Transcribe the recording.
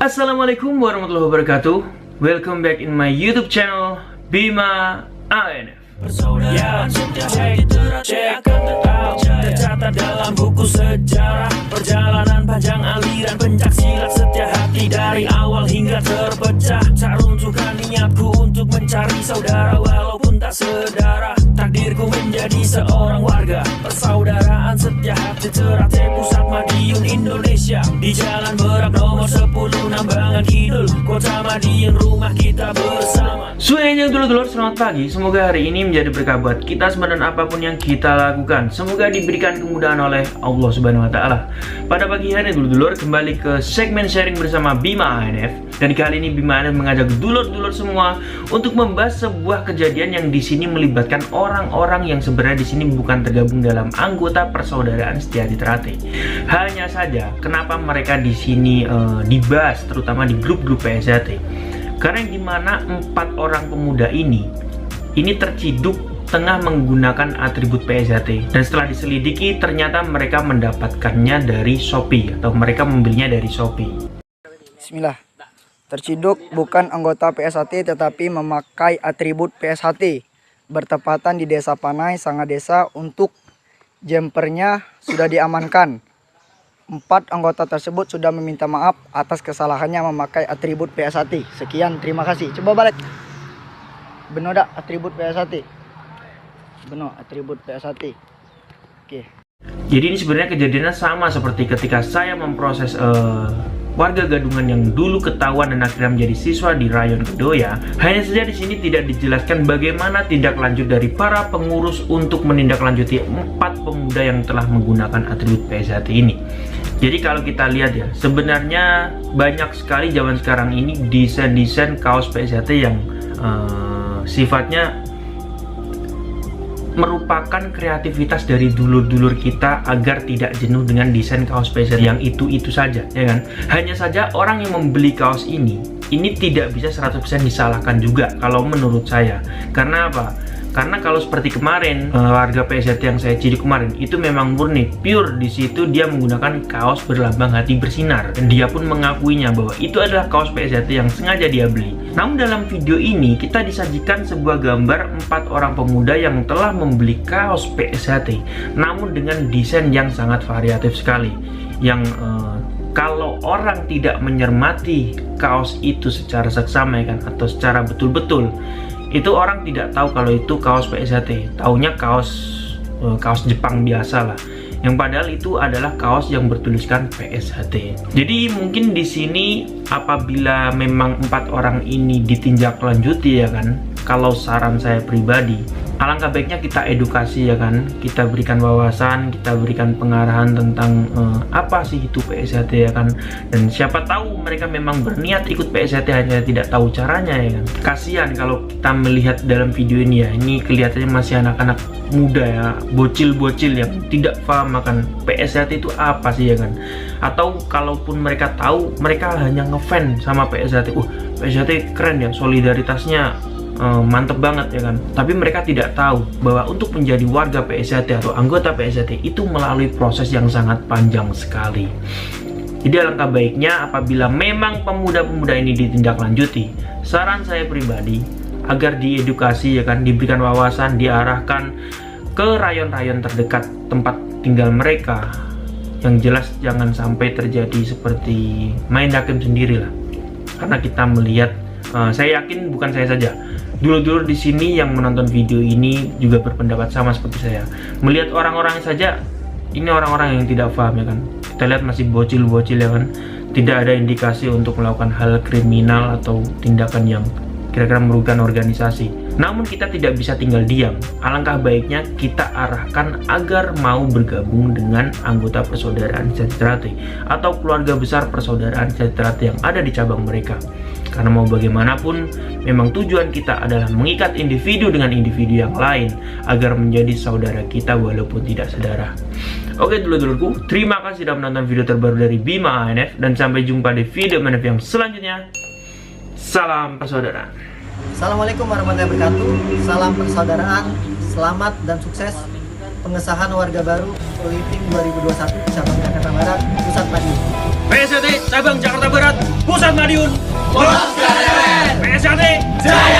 Assalamualaikum warahmatullahi wabarakatuh. Welcome back in my YouTube channel Bima ANF. Persaudaraan sejati akan tetap tercatat dalam buku sejarah. Perjalanan panjang aliran pencak silat setia hati dari awal hingga terpecah. Tak runtuhkan niatku untuk mencari saudara walaupun tak sedara. Takdirku menjadi seorang warga persaudaraan setia hati Ternate Pusat Madiun Indonesia. Di Jalan Berak nomor 10 Nambangan Kidul Kota Madiun rumah kita bersama. Suenya dulur-dulur, selamat pagi. Semoga hari ini menjadi berkah buat kita semua dan apapun yang kita lakukan. Semoga diberikan kemudahan oleh Allah Subhanahu wa taala. Pada pagi hari dulur-dulur kembali ke segmen sharing bersama Bima ANF. Dan kali ini Bima ANF mengajak dulur-dulur semua untuk membahas sebuah kejadian yang di sini melibatkan orang-orang yang sebenarnya di sini bukan tergabung dalam anggota persaudaraan Setiati Ternate. Hanya saja kenapa mereka di sini dibahas terutama di grup-grup PSHT. Karena yang dimana 4 orang pemuda ini terciduk tengah menggunakan atribut PSHT. Dan setelah diselidiki ternyata mereka mendapatkannya dari Shopee atau mereka membelinya dari Shopee. Bismillah. Terciduk bukan anggota PSHT tetapi memakai atribut PSHT. Bertepatan di Desa Panai, Sanga Desa. Untuk jempernya sudah diamankan. 4 anggota tersebut sudah meminta maaf atas kesalahannya memakai atribut PSHT. Sekian, terima kasih. Coba balik. Benar tak atribut PSHT? Benar, atribut PSHT. Oke. Jadi ini sebenarnya kejadiannya sama seperti ketika saya memproses warga gadungan yang dulu ketahuan dan akhirnya menjadi siswa di Rayon Kedoya. Hanya saja di sini tidak dijelaskan bagaimana tindak lanjut dari para pengurus untuk menindaklanjuti 4 pemuda yang telah menggunakan atribut PSHT ini. Jadi kalau kita lihat ya, sebenarnya banyak sekali zaman sekarang ini desain-desain kaos PSHT yang sifatnya merupakan kreativitas dari dulur-dulur kita agar tidak jenuh dengan desain kaos PSHT yang itu saja, ya kan? Hanya saja orang yang membeli kaos ini tidak bisa 100% disalahkan juga kalau menurut saya. Karena apa? Karena kalau seperti kemarin warga PSHT yang saya cilik kemarin itu memang murni pure, di situ dia menggunakan kaos berlambang hati bersinar dan dia pun mengakuinya bahwa itu adalah kaos PSHT yang sengaja dia beli. Namun dalam video ini kita disajikan sebuah gambar 4 orang pemuda yang telah membeli kaos PSHT namun dengan desain yang sangat variatif sekali, yang kalau orang tidak mencermati kaos itu secara seksama ya kan, atau secara betul-betul, itu orang tidak tahu kalau itu kaos PSHT, taunya kaos Jepang biasa lah, yang padahal itu adalah kaos yang bertuliskan PSHT. Jadi mungkin di sini apabila memang 4 orang ini ditindaklanjuti ya kan, kalau saran saya pribadi, alangkah baiknya kita edukasi ya kan, kita berikan wawasan, kita berikan pengarahan tentang apa sih itu PSHT ya kan. Dan siapa tahu mereka memang berniat ikut PSHT hanya tidak tahu caranya ya kan. Kasihan kalau kita melihat dalam video ini ya, ini kelihatannya masih anak-anak muda ya, bocil-bocil yang tidak paham akan PSHT itu apa sih ya kan. Atau kalaupun mereka tahu, mereka hanya ngefans sama PSHT. PSHT keren ya, solidaritasnya mantep banget ya kan. Tapi mereka tidak tahu bahwa untuk menjadi warga PSHT atau anggota PSHT itu melalui proses yang sangat panjang sekali. Jadi alangkah baiknya apabila memang pemuda-pemuda ini ditindaklanjuti, saran saya pribadi agar diedukasi ya kan, diberikan wawasan, diarahkan ke rayon-rayon terdekat tempat tinggal mereka. Yang jelas jangan sampai terjadi seperti main hakim sendiri lah. Karena kita melihat, saya yakin bukan saya saja, dulur-dulur di sini yang menonton video ini juga berpendapat sama seperti saya. Melihat orang-orang saja, ini orang-orang yang tidak paham ya kan. Kita lihat masih bocil-bocil ya kan. Tidak ada indikasi untuk melakukan hal kriminal atau tindakan yang kira-kira merugikan organisasi. Namun kita tidak bisa tinggal diam. Alangkah baiknya kita arahkan agar mau bergabung dengan anggota persaudaraan Setiati Ternate atau keluarga besar persaudaraan Setiati Ternate yang ada di cabang mereka. Karena mau bagaimanapun, memang tujuan kita adalah mengikat individu dengan individu yang lain agar menjadi saudara kita walaupun tidak sedara. Oke dulur-dulurku, terima kasih sudah menonton video terbaru dari Bima ANF dan sampai jumpa di video ANF yang selanjutnya. Salam persaudaraan. Assalamualaikum warahmatullahi wabarakatuh. Salam persaudaraan, selamat dan sukses pengesahan warga baru Living 2021 cabang Jakarta Barat, Pusat Madiun. PSHT cabang Jakarta Barat. Pusat Madiun, PSHT, Jaya!